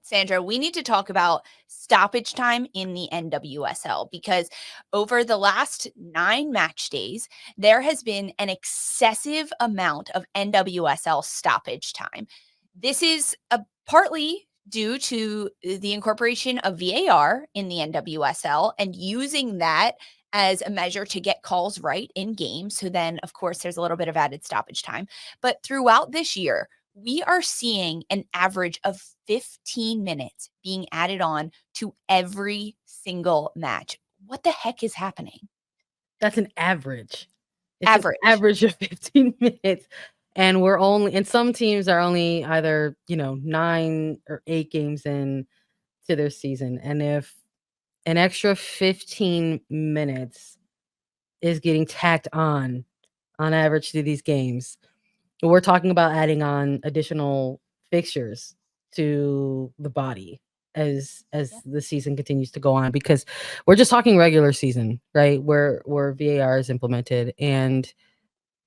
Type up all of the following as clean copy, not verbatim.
Sandra, we need to talk about stoppage time in the NWSL because over the last 9 match days, there has been an excessive amount of NWSL stoppage time. This is partly due to the incorporation of VAR in the NWSL and using that as a measure to get calls right in games. So then, of course, there's a little bit of added stoppage time. But throughout this year, we are seeing an average of 15 minutes being added on to every single match. What the heck is happening? That's an average. It's Average. an average of 15 minutes. And some teams are only either, 9 or 8 games in to their season. And if an extra 15 minutes is getting tacked on average to these games, we're talking about adding on additional fixtures to the body as the season continues to go on, because we're just talking regular season, right? Where VAR is implemented, and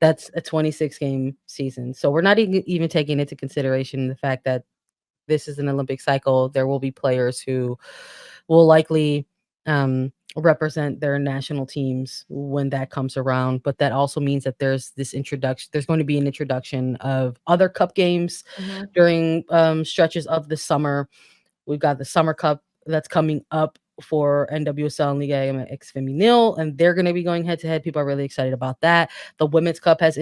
that's a 26 game season. So we're not even taking into consideration the fact that this is an Olympic cycle. There will be players who will likely represent their national teams when that comes around, but that also means that there's going to be an introduction of other cup games during stretches of the summer. We've got the Summer Cup that's coming up for NWSL and Liga MX Femenil, and they're going to be going head to head. People are really excited about that. The Women's Cup has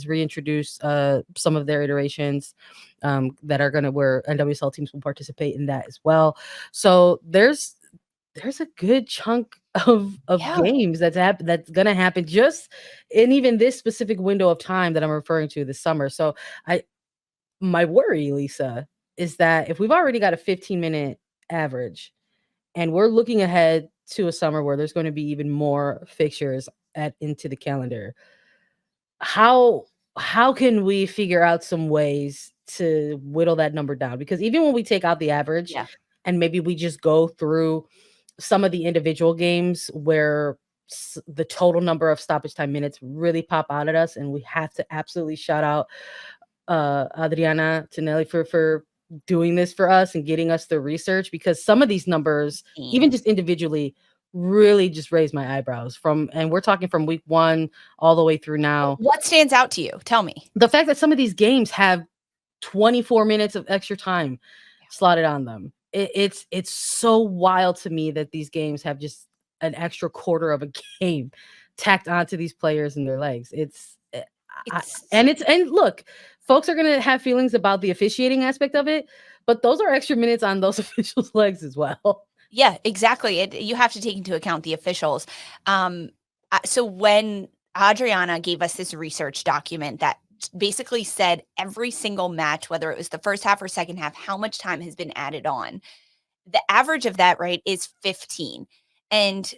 reintroduced some of their iterations that are going to, where NWSL teams will participate in that as well. So there's a good chunk of games that's going to happen just in even this specific window of time that I'm referring to this summer. So my worry, Lisa, is that if we've already got a 15-minute average and we're looking ahead to a summer where there's going to be even more fixtures into the calendar, how can we figure out some ways to whittle that number down? Because even when we take out the average and maybe we just go through some of the individual games where the total number of stoppage time minutes really pop out at us, and we have to absolutely shout out Adriana Tinelli for doing this for us and getting us the research, because some of these numbers, even just individually, really just raise my eyebrows and we're talking from week 1 all the way through now. What stands out to you? Tell me. The fact that some of these games have 24 minutes of extra time slotted on them. It's so wild to me that these games have just an extra quarter of a game tacked onto these players and their legs. And look, folks are going to have feelings about the officiating aspect of it, but those are extra minutes on those officials' legs as well. Yeah, exactly. You have to take into account the officials. So when Adriana gave us this research document that basically said every single match, whether it was the first half or second half, how much time has been added on, the average of that, right, is 15. And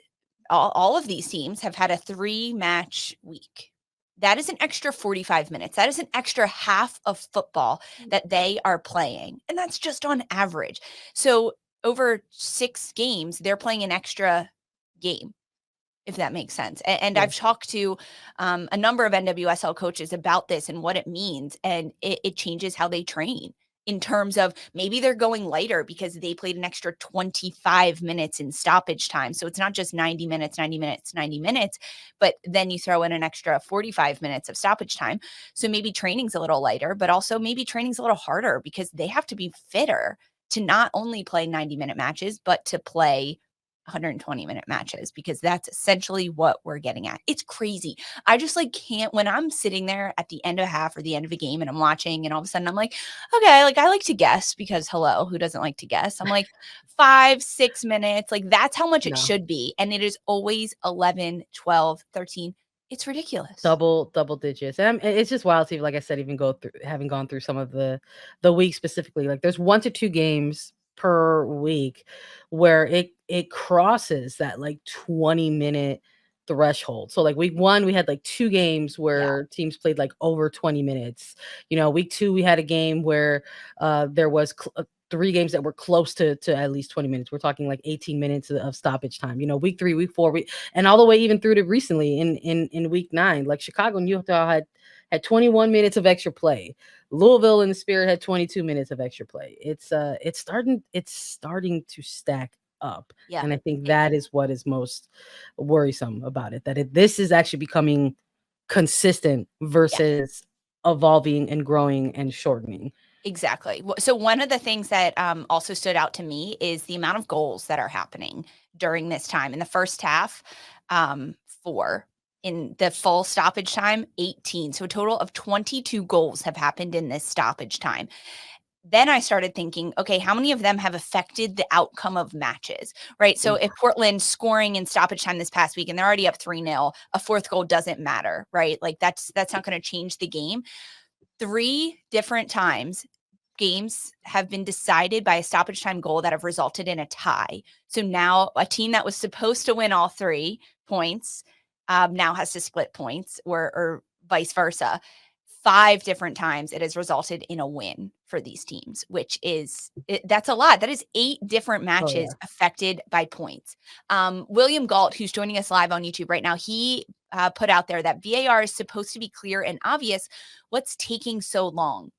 all of these teams have had a 3-match week. That is an extra 45 minutes. That is an extra half of football that they are playing. And that's just on average. So over 6 games, they're playing an extra game, if that makes sense. And I've talked to a number of NWSL coaches about this and what it means. And it changes how they train in terms of maybe they're going lighter because they played an extra 25 minutes in stoppage time. So it's not just 90 minutes, but then you throw in an extra 45 minutes of stoppage time. So maybe training's a little lighter, but also maybe training's a little harder because they have to be fitter to not only play 90-minute matches, but to play 120-minute matches, because that's essentially what we're getting at. It's crazy. I just can't, when I'm sitting there at the end of a half or the end of a game and I'm watching and all of a sudden I'm like, okay, I like to guess, because hello, who doesn't like to guess? I'm like 5-6 minutes. That's how much it should be. And it is always 11, 12, 13. It's ridiculous. Double digits. And it's just wild to see, like I said, even having gone through some of the weeks specifically, there's 1 to 2 games per week where it crosses that 20-minute threshold. So week 1, we had 2 games where teams played over 20 minutes. Week 2, we had a game where there was 3 games that were close to at least 20 minutes. We're talking 18 minutes of stoppage time. Week 3, week 4, and all the way even through to recently in week 9, Chicago and Utah had 21 minutes of extra play. Louisville and the Spirit had 22 minutes of extra play. It's starting to stack up. Yeah. And I think that is what is most worrisome about it, that this is actually becoming consistent versus evolving and growing and shortening. Exactly. So one of the things that also stood out to me is the amount of goals that are happening during this time. In the first half, 4. In the full stoppage time, 18. So a total of 22 goals have happened in this stoppage time. Then I started thinking, okay, how many of them have affected the outcome of matches, right? So if Portland's scoring in stoppage time this past week and they're already up 3-0, a fourth goal doesn't matter, right? Like that's not going to change the game. 3 different times games have been decided by a stoppage time goal that have resulted in a tie. So now a team that was supposed to win all 3 points now has to split points or vice versa. 5 different times it has resulted in a win for these teams, which is that's a lot. That is 8 different matches affected by points. William Galt, who's joining us live on YouTube right now, he put out there that VAR is supposed to be clear and obvious. What's taking so long?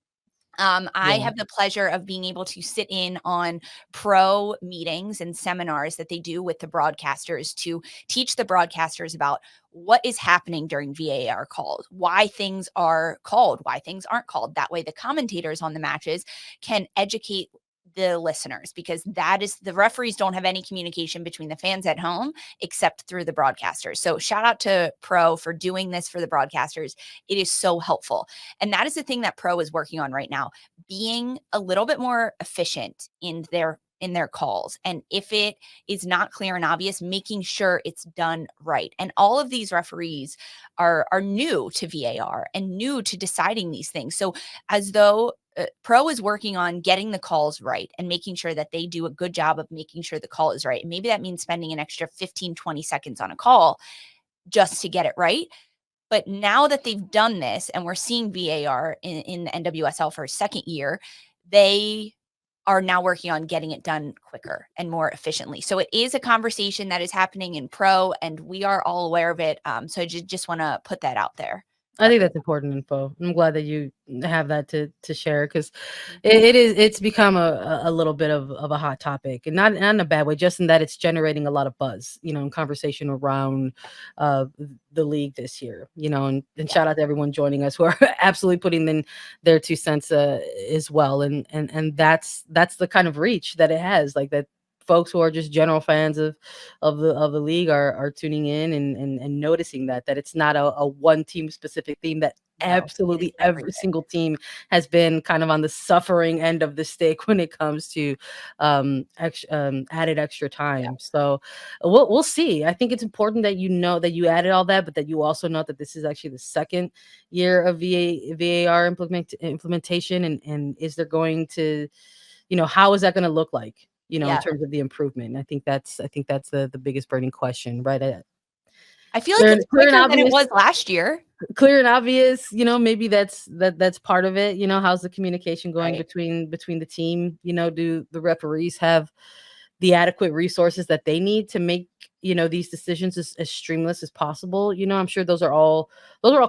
I have the pleasure of being able to sit in on pro meetings and seminars that they do with the broadcasters to teach the broadcasters about what is happening during VAR calls, why things are called, why things aren't called. That way, the commentators on the matches can educate the listeners, because that is the referees don't have any communication between the fans at home except through the broadcasters. So shout out to Pro for doing this for the broadcasters. It is so helpful. And that is the thing that Pro is working on right now, being a little bit more efficient in their calls. And if it is not clear and obvious, making sure it's done right. And all of these referees are new to VAR and new to deciding these things. So as though Pro is working on getting the calls right and making sure that they do a good job of making sure the call is right. And maybe that means spending an extra 15, 20 seconds on a call just to get it right. But now that they've done this and we're seeing VAR in the NWSL for a second year, they are now working on getting it done quicker and more efficiently. So it is a conversation that is happening in Pro, and we are all aware of it. So I just want to put that out there. I think that's important info. I'm glad that you have that to share, because it's become a little bit of a hot topic, and not in a bad way, just in that it's generating a lot of buzz, and conversation around the league this year, and shout out to everyone joining us who are absolutely putting in their 2 cents as well, and that's the kind of reach that it has, like that. Folks who are just general fans of the league are tuning in and noticing that it's not a one team specific theme, that absolutely every single team has been kind of on the suffering end of the stick when it comes to added extra time. So we'll see. I think it's important that that you added all that, but that you also know that this is actually the second year of VAR implementation, and is there going to, how is that going to look like? In terms of the improvement. I think that's the biggest burning question, right? I feel like it's quicker than it was last year. Clear and obvious, maybe that's part of it. How's the communication going between the team? Do the referees have the adequate resources that they need to make these decisions as streamless as possible? I'm sure those are all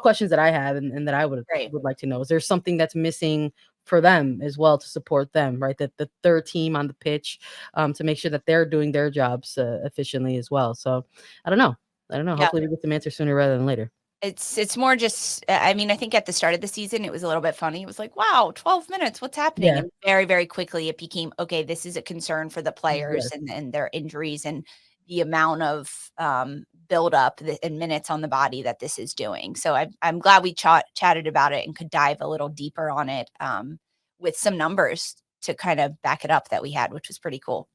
questions that I have and that I would like to know. Is there something that's missing for them as well to support them, right? That the third team on the pitch, to make sure that they're doing their jobs efficiently as well. So I don't know. Yeah. Hopefully we get some answers sooner rather than later. It's more just, I mean, I think at the start of the season, it was a little bit funny. It was like, wow, 12 minutes, what's happening? And very, very quickly it became, okay, this is a concern for the players and their injuries and the amount of buildup and minutes on the body that this is doing. So I'm glad we chatted about it and could dive a little deeper on it with some numbers to kind of back it up that we had, which was pretty cool.